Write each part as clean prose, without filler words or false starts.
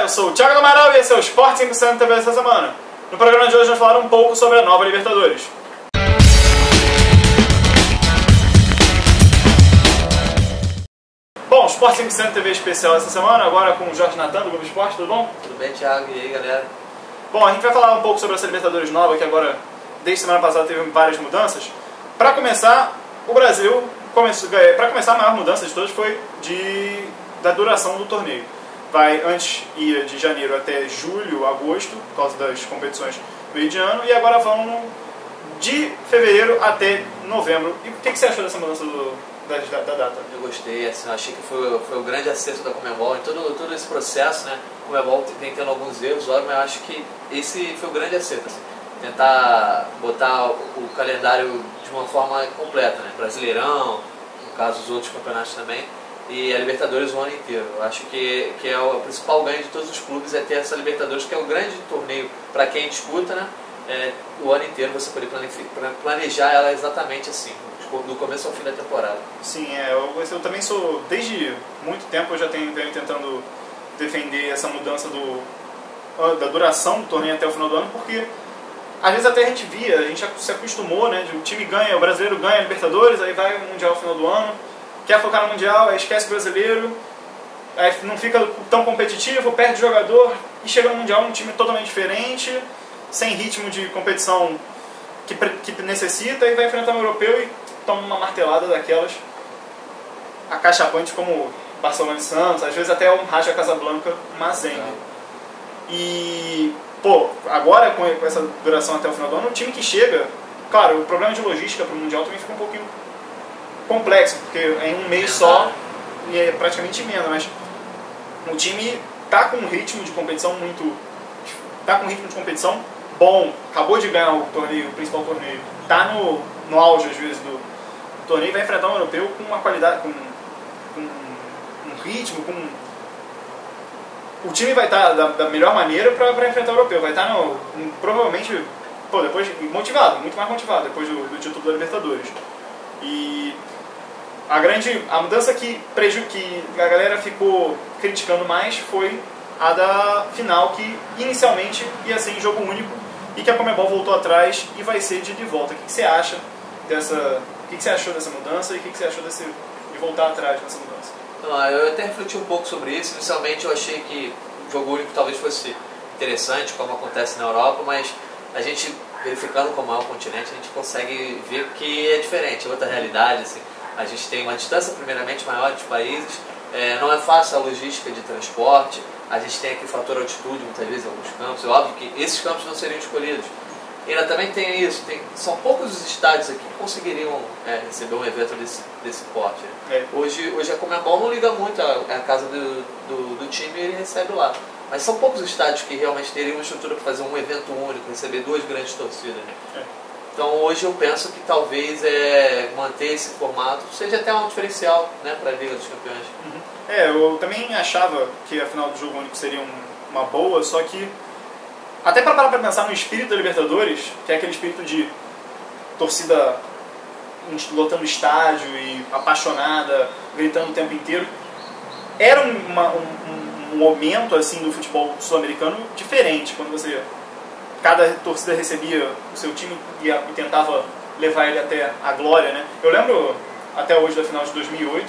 Olá, eu sou o Thiago Amaral e esse é o Sport 100% TV dessa semana. No programa de hoje vamos falar um pouco sobre a nova Libertadores. Bom, Sport 100% TV especial essa semana, agora com o Jorge Natan do Globo Esporte, tudo bom? Tudo bem, Thiago? E aí, galera? Bom, a gente vai falar um pouco sobre essa Libertadores nova, que agora, desde semana passada, teve várias mudanças. Para começar, o Brasil, para começar, a maior mudança de todas foi da duração do torneio. Antes ia de janeiro até julho, agosto, por causa das competições do meio de ano, e agora vão de fevereiro até novembro. E o que você achou dessa mudança da data? Eu gostei, assim, eu achei que foi o grande acerto da Conmebol em todo esse processo, né? A Conmebol vem tendo alguns erros, óbvio, mas eu acho que esse foi o grande acerto, assim. Tentar botar o calendário de uma forma completa, né? Brasileirão, no caso os outros campeonatos também, e a Libertadores o ano inteiro. Eu acho que é o principal ganho de todos os clubes é ter essa Libertadores, que é o grande torneio para quem disputa, né? O ano inteiro você poder planejar ela exatamente assim, do começo ao fim da temporada. Sim, eu também sou, desde muito tempo eu já venho tentando defender essa mudança da duração do torneio até o final do ano, porque às vezes até a gente já se acostumou, né? O time ganha, o brasileiro ganha a Libertadores, aí vai o Mundial no final do ano, quer focar no Mundial, aí esquece o brasileiro, aí não fica tão competitivo, perde jogador, e chega no Mundial um time totalmente diferente, sem ritmo de competição que necessita, e vai enfrentar um europeu e toma uma martelada daquelas acachapantes como Barcelona e Santos, às vezes até um Raja Casablanca, Mazengue. E, agora com essa duração até o final do ano, o time que chega, claro, o problema de logística para o Mundial também fica um pouquinho complexo, porque é em um mês só e é praticamente emenda, mas o time tá com um ritmo de competição bom, acabou de ganhar o principal torneio, tá no auge às vezes do torneio, vai enfrentar um europeu com uma qualidade, com um ritmo, o time vai estar da melhor maneira para enfrentar o europeu, vai estar provavelmente depois motivado, muito mais motivado depois do título da Libertadores. E a mudança que a galera ficou criticando mais foi a da final, que inicialmente ia ser em jogo único e que a Conmebol voltou atrás e vai ser de volta. O que você acha o que você achou dessa mudança e o que você achou de voltar atrás nessa mudança? Eu até refleti um pouco sobre isso. Inicialmente eu achei que o jogo único talvez fosse interessante, como acontece na Europa, mas a gente, verificando como é o continente, a gente consegue ver que é diferente, é outra realidade. Assim. A gente tem uma distância primeiramente maior dos países, não é fácil a logística de transporte, a gente tem aqui o fator altitude muitas vezes em alguns campos, é óbvio que esses campos não seriam escolhidos. E ainda também tem isso, são poucos os estádios aqui que conseguiriam receber um evento desse porte. Hoje a Conmebol não liga muito a casa do time e ele recebe lá. Mas são poucos estádios que realmente teriam uma estrutura para fazer um evento único, receber duas grandes torcidas. Então hoje eu penso que talvez manter esse formato seja até um diferencial, né, para a Liga dos Campeões. Eu também achava que a final do jogo único seria uma boa, só que até para parar para pensar no espírito da Libertadores, que é aquele espírito de torcida lotando estádio e apaixonada, gritando o tempo inteiro, era um momento assim do futebol sul-americano diferente, quando cada torcida recebia o seu time e tentava levar ele até a glória, né? Eu lembro até hoje da final de 2008,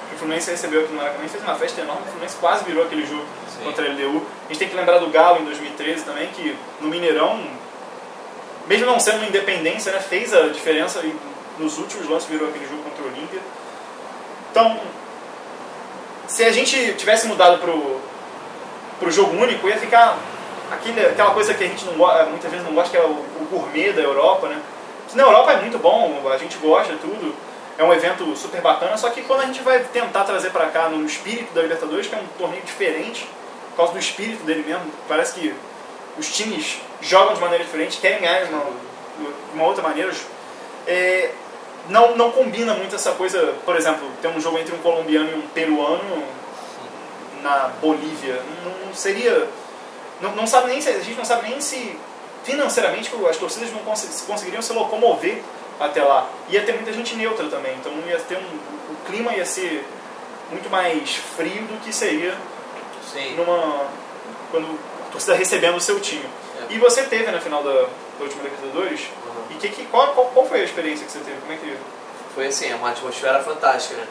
que o Fluminense recebeu aqui no Maracanã e fez uma festa enorme, o Fluminense quase virou aquele jogo contra a LDU. A gente tem que lembrar do Galo em 2013 também, que no Mineirão, mesmo não sendo uma independência, né, fez a diferença e nos últimos lances virou aquele jogo contra o Olímpia. Então, se a gente tivesse mudado pro jogo único, ia ficar aquela coisa que a gente muitas vezes não gosta, que é o gourmet da Europa, né? Que na Europa é muito bom, a gente gosta de tudo, é um evento super bacana, só que quando a gente vai tentar trazer para cá no espírito da Libertadores, que é um torneio diferente, por causa do espírito dele mesmo, parece que os times jogam de maneira diferente, querem ganhar de uma outra maneira, não combina muito essa coisa. Por exemplo, tem um jogo entre um colombiano e um peruano na Bolívia, não seria... Não sabe nem a gente não sabe nem se financeiramente as torcidas não conseguiriam se locomover até lá. Ia ter muita gente neutra também, então ia ter o clima ia ser muito mais frio do que seria quando a torcida recebendo o seu time. E você teve na final da última Libertadores, e qual foi a experiência que você teve? Como é que... Foi assim, uma atmosfera fantástica, né?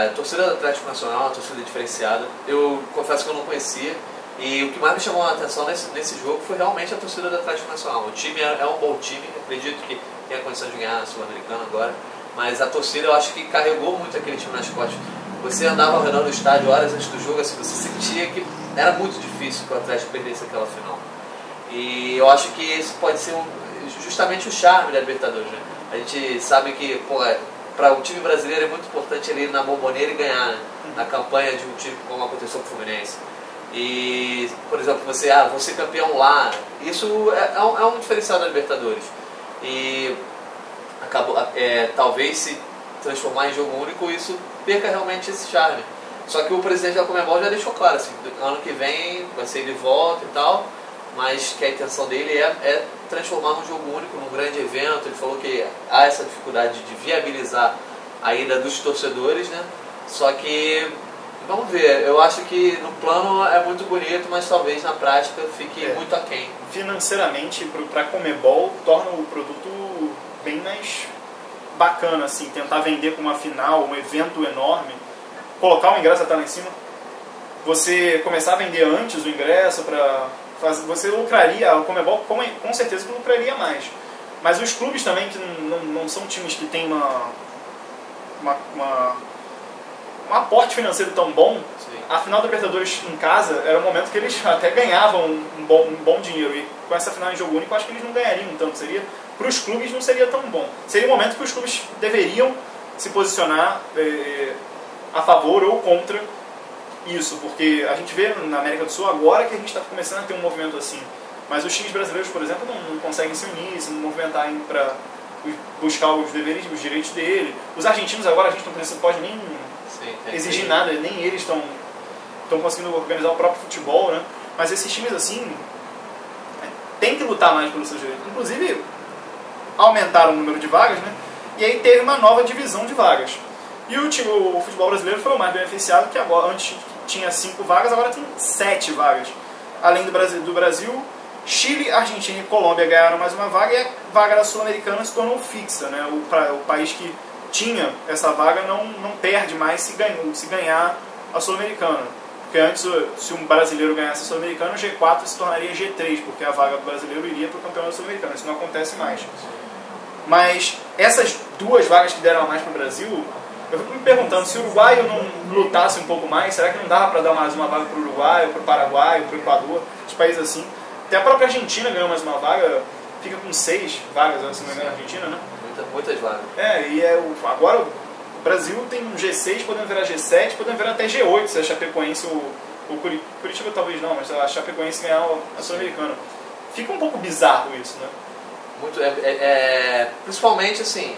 A torcida do Atlético Nacional é uma torcida diferenciada. Eu confesso que eu não conhecia. E o que mais me chamou a atenção nesse jogo foi realmente a torcida do Atlético Nacional. O time é um bom time, acredito que tem a condição de ganhar a Sul-Americana agora. Mas a torcida eu acho que carregou muito aquele time nas costas. Você andava ao redor do estádio horas antes do jogo, assim, você sentia que era muito difícil que o Atlético perdesse aquela final. E eu acho que esse pode ser justamente o charme da Libertadores, né? A gente sabe que para o time brasileiro é muito importante ele ir na Bombonera e ganhar, né? Na campanha de um time como aconteceu com o Fluminense. E, por exemplo, você ser campeão lá, isso é um diferencial da Libertadores. E talvez se transformar em jogo único, isso perca realmente esse charme. Só que o presidente da Conmebol já deixou claro, assim, ano que vem vai ser de volta e tal, mas que a intenção dele é transformar num jogo único, num grande evento. Ele falou que há essa dificuldade de viabilizar a ida dos torcedores, né? Só que, vamos ver, eu acho que no plano é muito bonito, mas talvez na prática fique muito aquém. Financeiramente, para a Conmebol, torna o produto bem mais bacana, assim, tentar vender com uma final, um evento enorme, colocar o ingresso até lá em cima, você começar a vender antes o ingresso para fazer, você lucraria, a Conmebol com certeza que lucraria mais. Mas os clubes também, que não são times que têm um aporte financeiro tão bom, sim, a final da Libertadores em casa era um momento que eles até ganhavam um bom dinheiro, e com essa final em jogo único eu acho que eles não ganhariam tanto, para os clubes não seria tão bom. Seria um momento que os clubes deveriam se posicionar a favor ou contra isso, porque a gente vê na América do Sul agora que a gente está começando a ter um movimento assim, mas os times brasileiros, por exemplo, não conseguem se unir, se movimentar para buscar os deveres, os direitos dele. Os argentinos agora a gente não pode nem exigir nada, nem eles estão conseguindo organizar o próprio futebol, né? Mas esses times assim tem que lutar mais pelos seus direitos. Inclusive aumentaram o número de vagas, né? E aí teve uma nova divisão de vagas. E o futebol brasileiro foi o mais beneficiado, que agora antes tinha 5 vagas, agora tem 7 vagas. Além do Brasil, Chile, Argentina e Colômbia ganharam mais uma vaga, e a vaga da Sul-Americana se tornou fixa, né? O país que tinha essa vaga não perde mais se ganhar a Sul-Americana. Porque antes, se um brasileiro ganhasse a Sul-Americana, o G4 se tornaria G3, porque a vaga do brasileiro iria para o campeão da Sul-Americana. Isso não acontece mais. Mas essas 2 vagas que deram a mais para o Brasil, eu fico me perguntando, se o Uruguai não lutasse um pouco mais, será que não dava para dar mais uma vaga para o Uruguai, para o Paraguai, para o Equador, os países assim? Até a própria Argentina ganhou mais uma vaga, fica com 6 vagas, se não me engano, na Argentina, né? Muitas vagas. Agora o Brasil tem um G6, podendo virar G7, podendo virar até G8, se a Chapecoense, o Curitiba talvez não, mas a Chapecoense ganhar a Sul-Americana. Fica um pouco bizarro isso, né? Principalmente assim,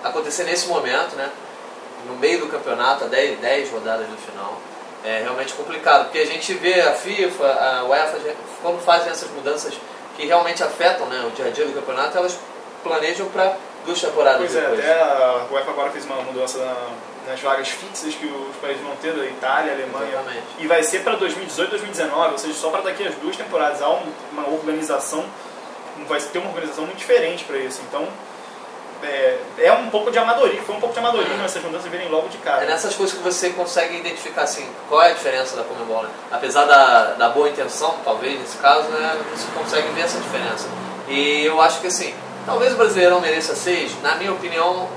acontecer nesse momento, né? No meio do campeonato, a 10 rodadas do final, é realmente complicado, porque a gente vê a FIFA, a UEFA, quando fazem essas mudanças que realmente afetam, né, o dia a dia do campeonato, elas planejam para 2 temporadas depois. Até a UEFA agora fez uma mudança nas vagas fixas que os países vão ter, da Itália, Alemanha. Exatamente. E vai ser para 2018, 2019, ou seja, só para daqui as 2 temporadas. Há uma organização, vai ter uma organização muito diferente para isso. Então, foi um pouco de amadorismo essas mudanças virem logo de cara. É nessas coisas que você consegue identificar assim, qual é a diferença da Conmebol, né? Apesar da boa intenção, talvez nesse caso, né, você consegue ver essa diferença. E eu acho que assim, talvez o Brasileirão mereça 6, na minha opinião,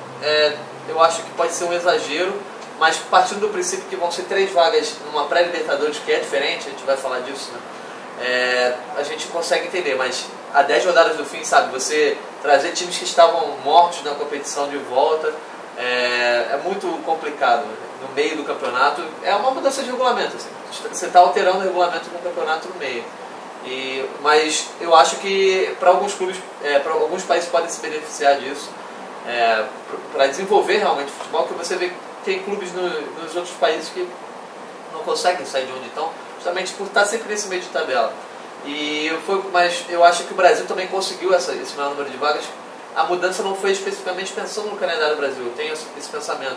eu acho que pode ser um exagero, mas partindo do princípio que vão ser 3 vagas numa pré-Libertadores, que é diferente, a gente vai falar disso, né? A gente consegue entender, mas a 10 rodadas do fim, sabe, você trazer times que estavam mortos na competição de volta, é muito complicado, né? No meio do campeonato, é uma mudança de regulamento, assim. Você está alterando o regulamento do campeonato no meio. Mas eu acho que para alguns clubes, para alguns países podem se beneficiar disso, para desenvolver realmente o futebol, que você vê que tem clubes nos outros países que não conseguem sair de onde estão, justamente por estar sempre nesse meio de tabela. Mas eu acho que o Brasil também conseguiu esse maior número de vagas. A mudança não foi especificamente pensando no calendário do Brasil, eu tenho esse pensamento.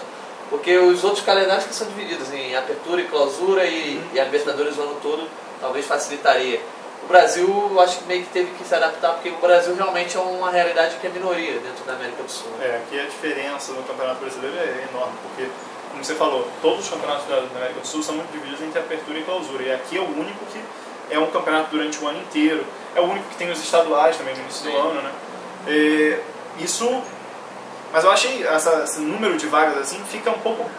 Porque os outros calendários que são divididos em apertura e clausura, e a Libertadores o ano todo talvez facilitaria. O Brasil, eu acho que meio que teve que se adaptar, porque o Brasil realmente é uma realidade que é minoria dentro da América do Sul. Aqui a diferença no Campeonato Brasileiro é enorme, porque, como você falou, todos os campeonatos da América do Sul são muito divididos entre apertura e clausura, e aqui é o único que é um campeonato durante o ano inteiro, é o único que tem os estaduais também no início do ano, né? Mas eu achei esse número de vagas assim, fica um pouco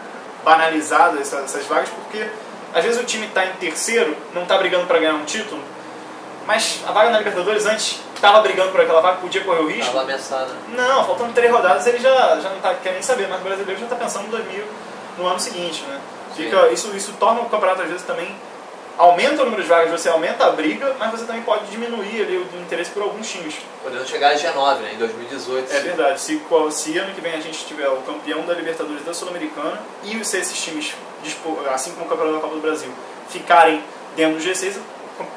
banalizado essas vagas, porque às vezes o time está em terceiro, não está brigando para ganhar um título, mas a vaga na Libertadores antes estava brigando por aquela vaga, podia correr o risco. Estava ameaçada. Não, faltando 3 rodadas ele já não quer nem saber, mas o brasileiro já está pensando no ano seguinte, né? Isso torna o campeonato às vezes também, aumenta o número de vagas, você aumenta a briga, mas você também pode diminuir ali o interesse por alguns times. Podendo chegar a G9, né, em 2018. É verdade, se ano que vem a gente tiver o campeão da Libertadores da Sul-Americana e se esses times, assim como o campeão da Copa do Brasil, ficarem dentro do G6,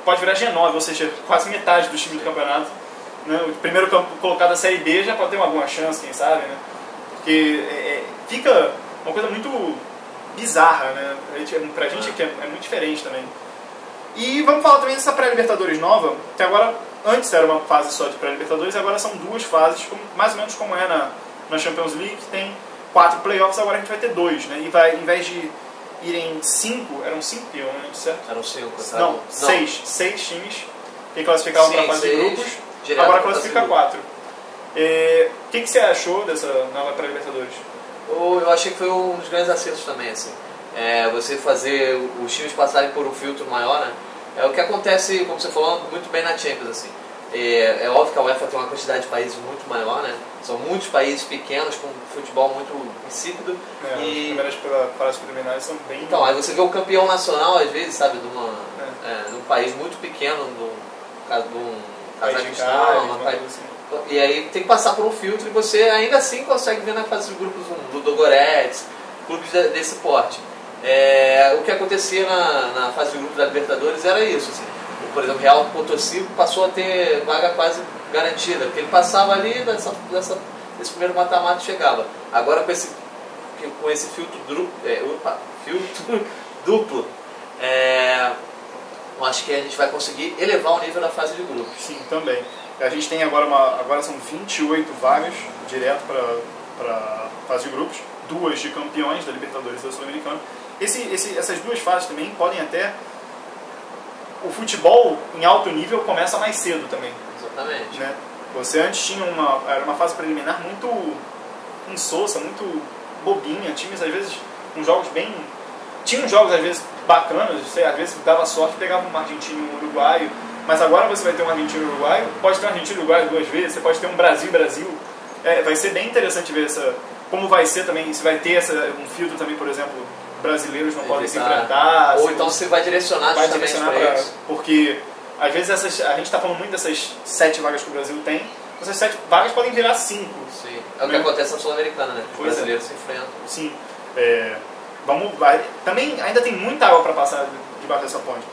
pode virar G9, ou seja, quase metade dos times do campeonato. Né? O primeiro colocado da Série B já pode ter alguma chance, quem sabe, né? Porque fica uma coisa muito bizarra, né? Pra gente que é muito diferente também. E vamos falar também dessa pré-Libertadores nova, que agora, antes era uma fase só de pré-Libertadores, agora são 2 fases, mais ou menos como é na Champions League, que tem 4 playoffs, agora a gente vai ter 2, né? E vai, em vez de irem 5, eram 5 peões, certo? Eram 5, tá? Não, 6 times que classificavam para a fase de grupos, agora classifica 4. O que você achou dessa nova pré-Libertadores? Eu achei que foi um dos grandes acertos também, assim. Você fazer os times passarem por um filtro maior, né? É o que acontece, como você falou, muito bem na Champions, assim. É óbvio que a UEFA tem uma quantidade de países muito maior, né? São muitos países pequenos com futebol muito insípido. As primeiras fases preliminares são bem... Então, aí você vê o campeão nacional, às vezes, sabe, de um país muito pequeno, de um Cazaquistão, e aí tem que passar por um filtro e você ainda assim consegue ver na fase de grupos do Ludogorets, clubes desse porte. O que acontecia na fase de grupos da Libertadores era isso, assim. Por exemplo, o Real Potosí passou a ter vaga quase garantida, porque ele passava ali desse primeiro mata-mata e chegava. Agora com esse filtro duplo, eu acho que a gente vai conseguir elevar o nível da fase de grupos. Sim, também. A gente tem agora são 28 vagas direto para fase de grupos, 2 de campeões da Libertadores e da Sul-Americana. Essas 2 fases também podem até... O futebol em alto nível começa mais cedo também. Exatamente. Né? Você antes tinha era uma fase preliminar muito insossa, muito bobinha. Times, às vezes, com jogos bem... Tinham jogos, às vezes, bacanas. Às vezes dava sorte, pegava um argentino e um uruguaio. Mas agora você vai ter um argentino e um uruguaio. Pode ter um argentino e um uruguaio 2 vezes. Você pode ter um Brasil. Vai ser bem interessante ver como vai ser também. Se vai ter um filtro também, por exemplo... brasileiros não podem se enfrentar. Ou então você vai direcionar justamente para isso. Porque, às vezes, a gente está falando muito dessas 7 vagas que o Brasil tem, essas 7 vagas podem virar 5. Sim, é o que acontece na Sul-Americana, né? Os brasileiros se enfrentam. Sim. Também ainda tem muita água para passar debaixo dessa ponte.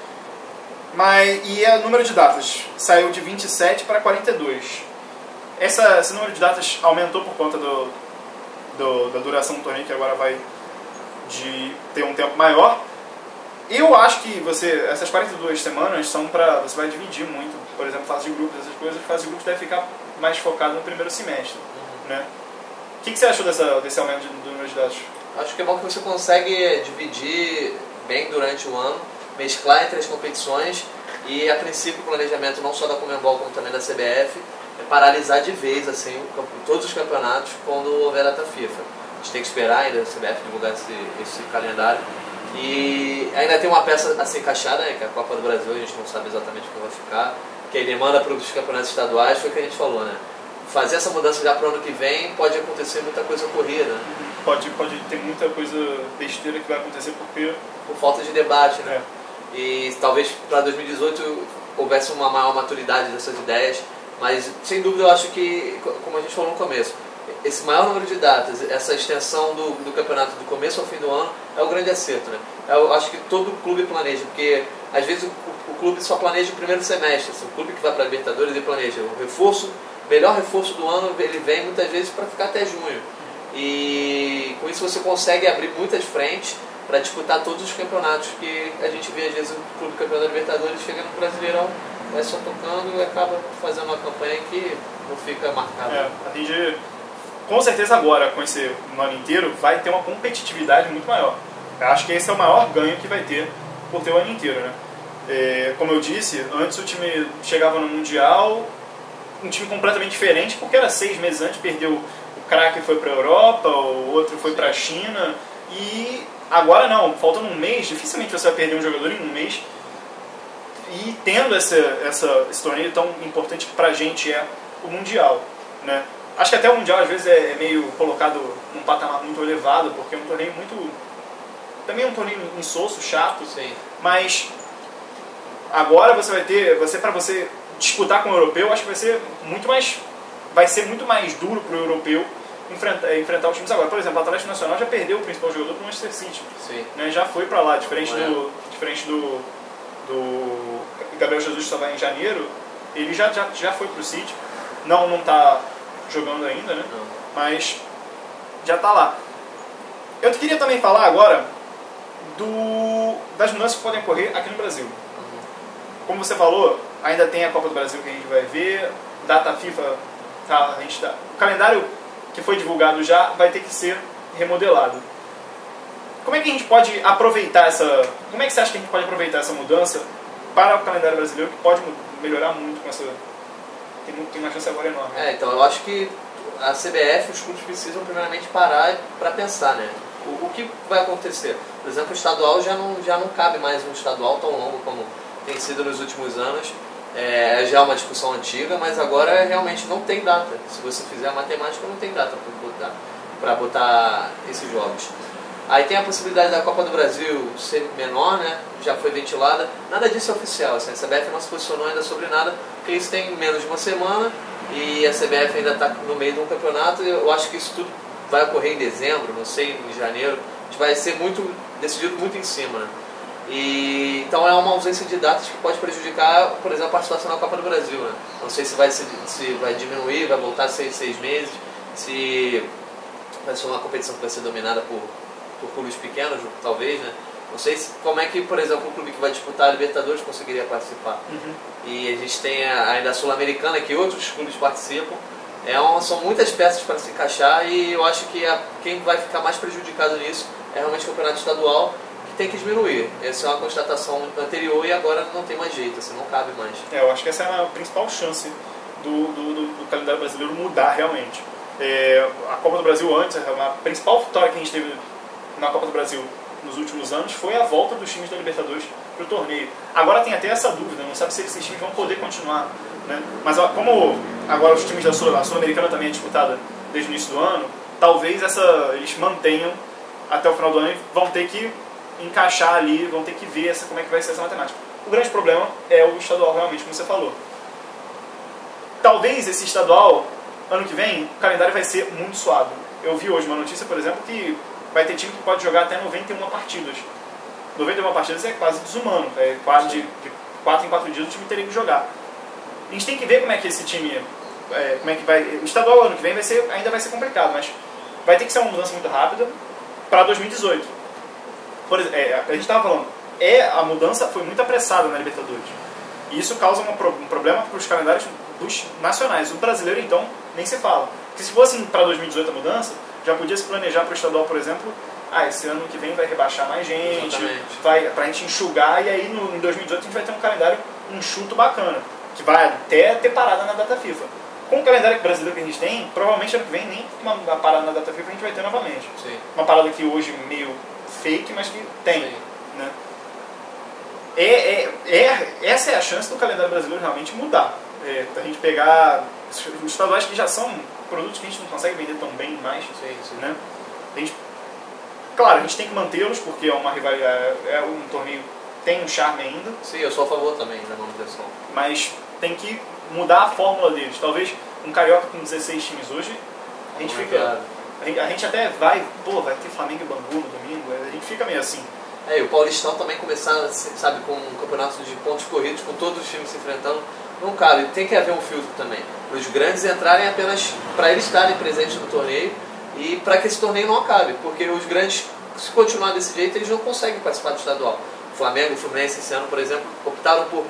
E o número de datas saiu de 27 para 42. Esse número de datas aumentou por conta da duração do torneio, que agora vai de ter um tempo maior. Eu acho que essas 42 semanas são para... Você vai dividir muito, por exemplo, fase de grupos, essas coisas. Fase de grupos deve ficar mais focado no primeiro semestre. Né? O que você achou desse aumento do número de datas? Acho que é bom que você consegue dividir bem durante o ano, mesclar entre as competições e, a princípio, o planejamento não só da Conmebol como também da CBF é paralisar de vez assim, todos os campeonatos quando houver data FIFA. A gente tem que esperar ainda a CBF divulgar esse calendário. E ainda tem uma peça a ser encaixada, né, que é a Copa do Brasil, a gente não sabe exatamente como vai ficar, que ele manda para os campeonatos estaduais, foi o que a gente falou, né? Fazer essa mudança já para o ano que vem, pode acontecer muita coisa corrida. Né? Pode ter muita coisa besteira que vai acontecer por falta de debate, né? E talvez para 2018 houvesse uma maior maturidade dessas ideias, mas sem dúvida eu acho que, como a gente falou no começo, esse maior número de datas, essa extensão do campeonato do começo ao fim do ano é o grande acerto, né? Eu acho que todo clube planeja, porque às vezes o clube só planeja o primeiro semestre. Assim, o clube que vai para a Libertadores ele planeja o melhor reforço do ano, ele vem muitas vezes para ficar até junho. E com isso você consegue abrir muitas frentes para disputar todos os campeonatos, que a gente vê às vezes o clube campeão da Libertadores chega no Brasileirão, vai só tocando e acaba fazendo uma campanha que não fica marcada. A gente, com certeza agora, com esse ano inteiro, vai ter uma competitividade muito maior. Eu acho que esse é o maior ganho que vai ter por ter o ano inteiro, né? Como eu disse, antes o time chegava no Mundial, um time completamente diferente, porque era 6 meses antes, perdeu o craque, foi para a Europa, o outro foi para a China, e agora não, faltando um mês, dificilmente você vai perder um jogador em um mês, e tendo esse torneio tão importante que pra gente é o Mundial, né? Acho que até o Mundial às vezes é meio colocado num patamar muito elevado, porque é um torneio muito... também é um torneio insosso, chato. Sim. Mas agora você vai ter... para você disputar com o europeu, acho que vai ser muito mais duro pro europeu enfrentar os times agora. Por exemplo, o Atlético Nacional já perdeu o principal jogador pro Manchester City. Sim. Né? Já foi pra lá, diferente do Gabriel Jesus, que estava em janeiro, ele já foi pro City. Não tá jogando ainda, né? Não. Mas já tá lá. Eu queria também falar agora das mudanças que podem ocorrer aqui no Brasil. Como você falou, ainda tem a Copa do Brasil que a gente vai ver, data FIFA, tá, o calendário que foi divulgado já vai ter que ser remodelado. Como é que a gente pode aproveitar como é que você acha que a gente pode aproveitar essa mudança para o calendário brasileiro, que pode melhorar muito com essa... Tem uma chance agora enorme. Então eu acho que a CBF, os clubes precisam primeiramente parar para pensar, né? O que vai acontecer? Por exemplo, o estadual já não cabe mais um estadual tão longo como tem sido nos últimos anos. Já é uma discussão antiga, mas agora realmente não tem data. Se você fizer a matemática, não tem data para botar esses jogos. Aí tem a possibilidade da Copa do Brasil ser menor, né? Já foi ventilada. Nada disso é oficial, assim, a CBF não se posicionou ainda sobre nada, porque isso tem menos de uma semana e a CBF ainda está no meio de um campeonato. Eu acho que isso tudo vai ocorrer em dezembro, não sei, em janeiro. A gente vai ser decidido muito em cima, né? Então é uma ausência de datas que pode prejudicar, por exemplo, a participação na Copa do Brasil, né? Não sei se vai diminuir, vai voltar a ser 6 meses, se vai ser uma competição que vai ser dominada por clubes pequenos, talvez, né? Não sei como é que, por exemplo, o clube que vai disputar a Libertadores conseguiria participar. E a gente tem ainda a Sul-Americana, que outros clubes participam. São muitas peças para se encaixar e eu acho que quem vai ficar mais prejudicado nisso é realmente o campeonato estadual, que tem que diminuir. Essa é uma constatação anterior e agora não tem mais jeito, assim, não cabe mais. Eu acho que essa é a principal chance do calendário brasileiro mudar realmente. A Copa do Brasil antes, a principal vitória que a gente teve na Copa do Brasil nos últimos anos foi a volta dos times da Libertadores para o torneio. Agora tem até essa dúvida, não sabe se esses times vão poder continuar, né? Mas como agora os times da Sul-Americana também é disputada desde o início do ano, talvez eles mantenham até o final do ano e vão ter que encaixar ali, vão ter que ver como é que vai ser essa matemática. O grande problema é o estadual, realmente, como você falou. Talvez esse estadual, ano que vem, o calendário vai ser muito suado. Eu vi hoje uma notícia, por exemplo, que vai ter time que pode jogar até 91 partidas. 91 partidas é quase desumano. De 4 em 4 dias o time teria que jogar. A gente tem que ver como é que esse time... como é que vai... O estadual ano que vem ainda vai ser complicado, mas vai ter que ser uma mudança muito rápida para 2018. Por exemplo, a gente estava falando, a mudança foi muito apressada na Libertadores. E isso causa um problema para os calendários dos nacionais. O brasileiro, então, nem se fala. Porque se fosse para 2018 a mudança, já podia se planejar para o estadual, por exemplo, esse ano que vem vai rebaixar mais gente, para a gente enxugar, e aí em 2018 a gente vai ter um calendário enxuto bacana, que vai até ter parada na data FIFA. Com o calendário brasileiro que a gente tem, provavelmente ano que vem nem uma parada na data FIFA a gente vai ter novamente. Sim. Uma parada que hoje meio fake, mas que tem. Né? Essa é a chance do calendário brasileiro realmente mudar. A gente pegar os estaduais que já são produtos que a gente não consegue vender tão bem mais. Né? Claro, a gente tem que mantê-los porque é uma rivalidade, é um torneio tem um charme ainda. Sim, eu sou a favor também da manutenção. Mas tem que mudar a fórmula deles. Talvez um carioca com 16 times hoje, a gente fica... A gente até vai ter Flamengo e Bangu no domingo, a gente fica meio assim. E o Paulistão também começar, sabe, com um campeonato de pontos corridos, com todos os times se enfrentando. Não cabe, tem que haver um filtro também. Para os grandes entrarem apenas para eles estarem presentes no torneio e para que esse torneio não acabe. Porque os grandes se continuar desse jeito, eles não conseguem participar do estadual. O Flamengo e o Fluminense esse ano, por exemplo, optaram por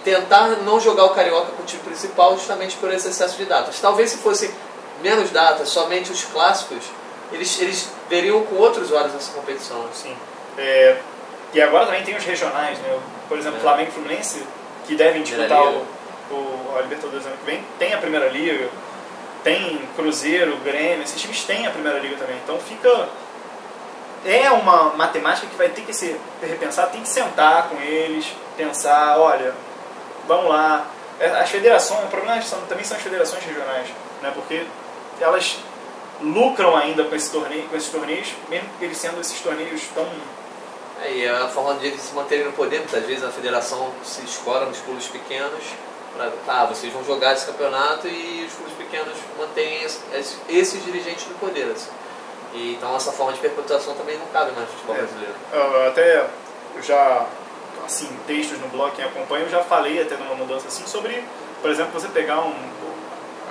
tentar não jogar o Carioca com o time principal justamente por esse excesso de datas. Talvez se fosse menos datas, somente os clássicos, eles veriam com outros olhos essa competição. Sim. E agora também tem os regionais, né? Por exemplo, Flamengo e Fluminense, que devem disputar a Libertadores ano que vem, tem a Primeira Liga, tem Cruzeiro, Grêmio, esses times têm a Primeira Liga também. Então fica... É uma matemática que vai ter que ser repensada, tem que sentar com eles, pensar, olha, vamos lá. As federações, o problema também são as federações regionais, né? Porque elas lucram ainda com esses torneios, mesmo eles sendo esses torneios tão... E a forma de eles se manterem no poder, muitas vezes a federação se escora nos clubes pequenos, vocês vão jogar esse campeonato e os clubes pequenos mantêm esses dirigentes no poder. Assim. E, então essa forma de perpetuação também não cabe mais no futebol brasileiro. Até já, assim, textos no blog, quem acompanha, eu já falei até numa mudança assim sobre, por exemplo, você pegar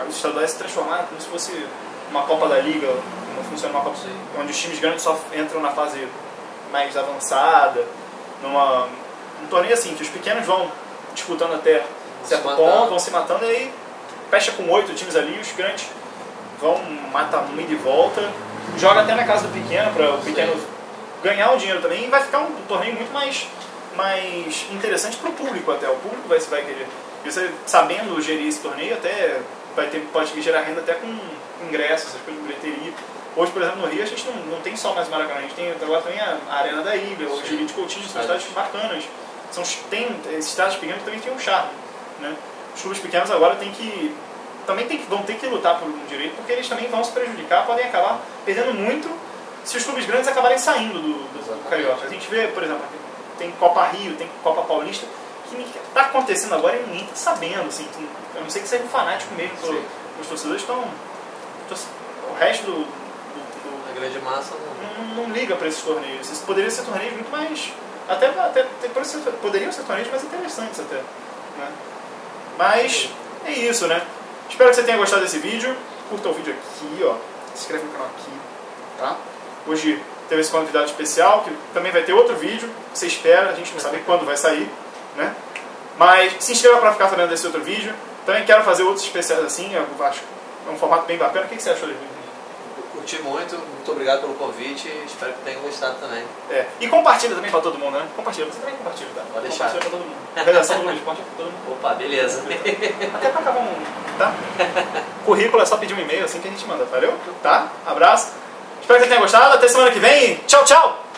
os estaduais se transformar como se fosse uma Copa da Liga, como funciona uma Copa, onde os times grandes só entram na fase mais avançada, um torneio assim, que os pequenos vão disputando até certo ponto, vão se matando, e aí fecha com 8 times ali, os grandes vão matar um ida e volta, joga até na casa do pequeno, para o pequeno ganhar um dinheiro também, e vai ficar um torneio muito mais interessante para o público até, o público vai querer. E você, sabendo gerir esse torneio, até pode gerar renda até com ingressos, essas coisas de bilheteria. Hoje, por exemplo, no Rio, a gente não tem só mais o Maracanã, a gente tem agora também a Arena da Ilha, o Júlio de Coutinho, são estádios bacanas. Esses estádios pequenos também têm um charme, né? Os clubes pequenos agora vão ter que lutar por um direito, porque eles também vão se prejudicar, podem acabar perdendo muito se os clubes grandes acabarem saindo do Carioca. A gente vê, por exemplo, tem Copa Rio, tem Copa Paulista, que está acontecendo agora e ninguém está sabendo. Assim, eu não sei que seja um fanático mesmo, os torcedores estão... O resto a grande massa não liga para esses torneios. Isso poderiam ser torneios muito mais... poderiam ser torneios mais interessantes até. Né? Mas é isso, né? Espero que você tenha gostado desse vídeo. Curta o vídeo aqui, ó. Se inscreve no canal aqui, tá? Hoje teve esse convidado especial, que também vai ter outro vídeo. Você espera, a gente não sabe quando vai sair, né? Mas se inscreva para ficar sabendo desse outro vídeo. Também quero fazer outros especiais assim, eu acho que é um formato bem bacana. O que você achou dele? Curti muito obrigado pelo convite, espero que tenham gostado também. E compartilha também para todo mundo, né? Compartilha, você também compartilha, tá? Pode deixar. Compartilha para todo mundo. Redação do Luiz, compartilha para todo mundo. Opa, beleza. Até para acabar tá? Currículo é só pedir um e-mail assim que a gente manda, valeu? Tá? Abraço. Espero que você tenha gostado, até semana que vem. Tchau, tchau!